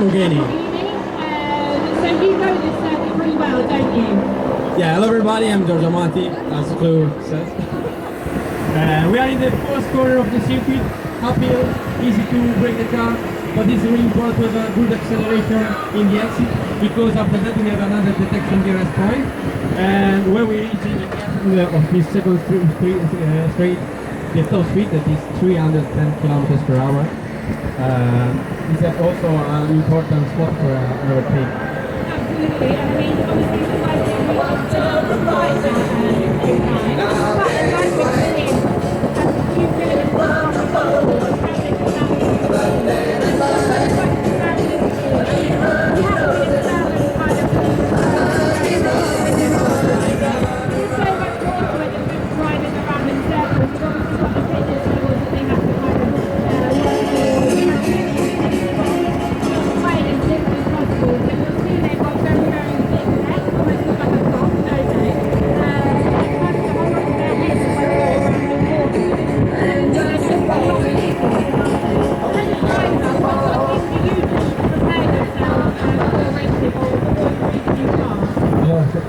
Lamborghini. So you know this circuit pretty well, don't you? Yeah, hello everybody, I'm Giorgio Amati, as Clue says. We are in the first corner of the circuit, uphill, easy to brake the car, but it's really important to have a good acceleration in the exit, because after that we have another detection DRS point, and where we reach in the end of this second straight, the top speed that is 310 kilometers per hour. It's also an important spot for an overtake. Absolutely, I mean, obviously the guys that we want to provide that but the guys we're seeing has a few brilliant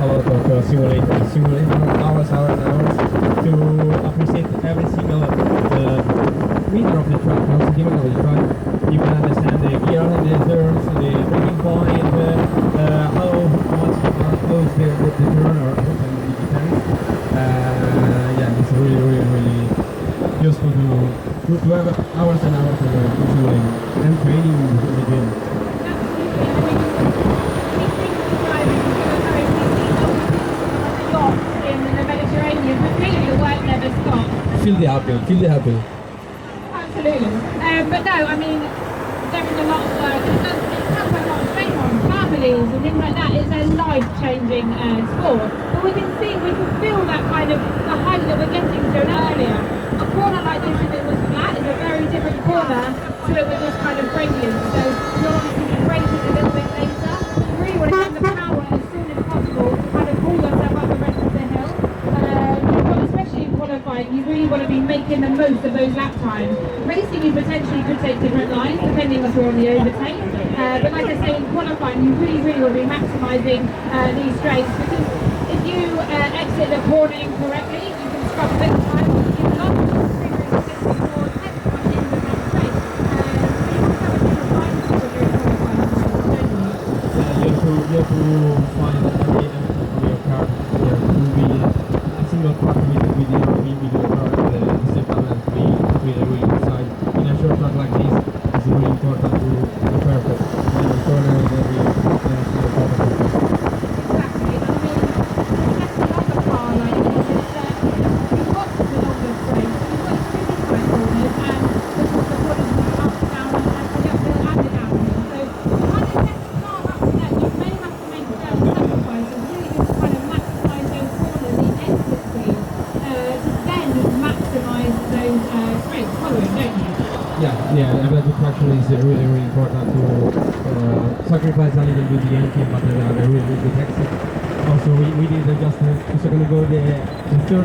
how they can simulate hours to appreciate every single meter of the track, no centimeter of the track. You can understand the gear and the turns, the braking point, how much are close the turn or open, it depends. Yeah, it's really useful to have hours and hours of simulating and training in the gym. Feel the apple. Absolutely. But no, I mean, there is a lot of work. It has a lot of strain on families and things like that. It's a life-changing sport. But we can feel that kind of the height that we're getting to earlier. A corner like this, if it was flat, is a very different corner to it with this kind of gradient. So you'll obviously be braking a little bit later. You really want to have the power as soon as possible to kind of pull yourself up the rest of the hill. Especially in qualifying, you really want to be making the most of those lap times. Racing, you potentially could take different lines depending if you're on the overtake. But like I say, in qualifying, you really want to be maximising these straights, because if you exit the corner incorrectly, you can scrub a bit of time. You can lose the figure is simply more head coming in with that straight. You have to have a different mindset when you're in qualifying, don't you? You have to find every empty of your car. You have to be a single track with your car, the step balance be really inside. In a short track like this, it's really important to be perfect. And the corner is every single part. Exactly. I mean, especially on a car like this, you've got to be on the straight. You've got extremely tight corners, and the corners will be up, down, and the uphill and the downhill. So, kind of get far up to that, you may have to make certain sacrifices, really just kind of maximise those corners in exit speed, to then maximise those straights following, don't you? Yeah, athletic traction is really important to sacrifice a little bit the engine, but a really good exit. Also, we did just a second ago the third turn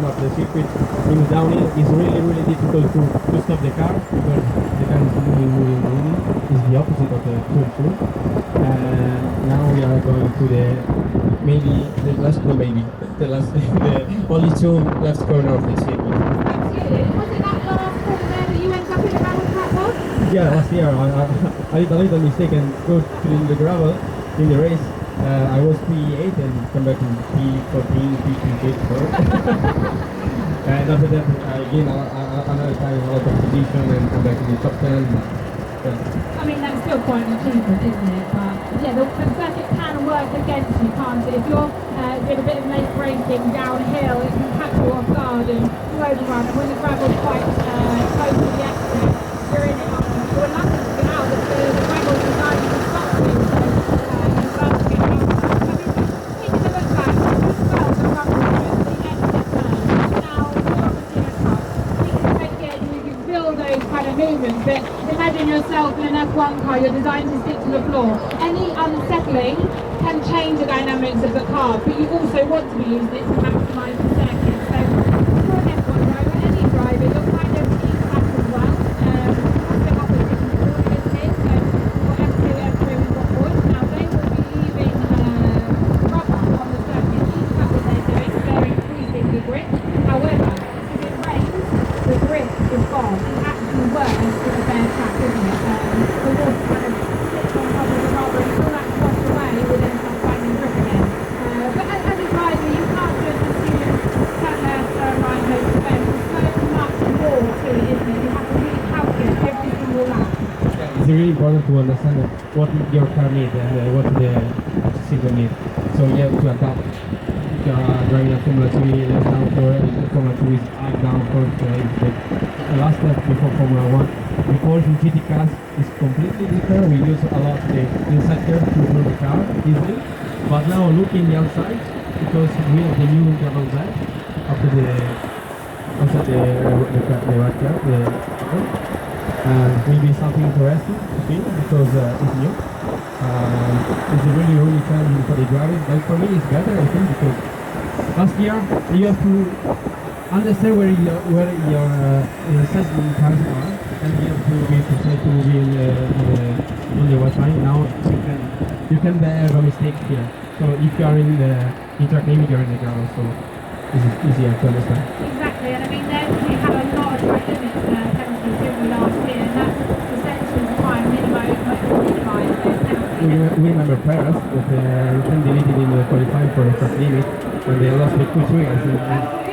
of the circuit in the downhill. It's really difficult to stop the car, because the car is moving. It's the opposite of the third turn. And now we are going to the only two left corner of the circuit. Absolutely. Was it that last corner there that you went up in the gravel platform? Yeah, last year I did a little mistake and go to the gravel in the race. I was P8 and come back in P14, P28. And after that I gained another time a lot of position and come back to the top 10. I mean, that's still quite an achievement, isn't it? But yeah, the circuit can work against you, can't it? If you're doing a bit of late braking downhill, it can catch you off guard and you overrun. And when the gravel's quite close to the exit, you're in it. You're lucky to get out. The gravel's designed to stop you, so you're glad to get out. I mean, taking a look back, as well, the gravel is the exit turn. Now, you're obviously in a truck. You can feel those kind of movements, but imagine yourself in an F1 car, you're designed to stick to the floor. Any unsettling can change the dynamics of the car, but you also want to be using it to maximise the circuit. So for an F1 driver, any driver, you'll kind of keep back as well. That's a bit opposite to the corner is here, so whatever it's really important to understand what your car needs and what the system needs. So you have to adapt. If you are driving a Formula 3 downforce, the Formula 2 is up downforce, the last step before Formula 1. Before in GT cars is completely different. We use a lot the inside curve to move the car easily. But now looking the outside, because we have the new double Z after the right curve, maybe something interesting to see because it's new. It's really challenging for the drivers, but for me it's better I think because last year you have to understand where your setting cars are, and you have to be precise to be on the right line. Now you can have a mistake here. So if you are in the track limit, you're in the ground, so it's easier to understand. Exactly, and I mean then we had a lot of track limits penalties didn't we last year, and that's essentially to try and minimise those penalties. We remember Paris that Ken deleted in the qualifying for the track limit when they lost the 2 series.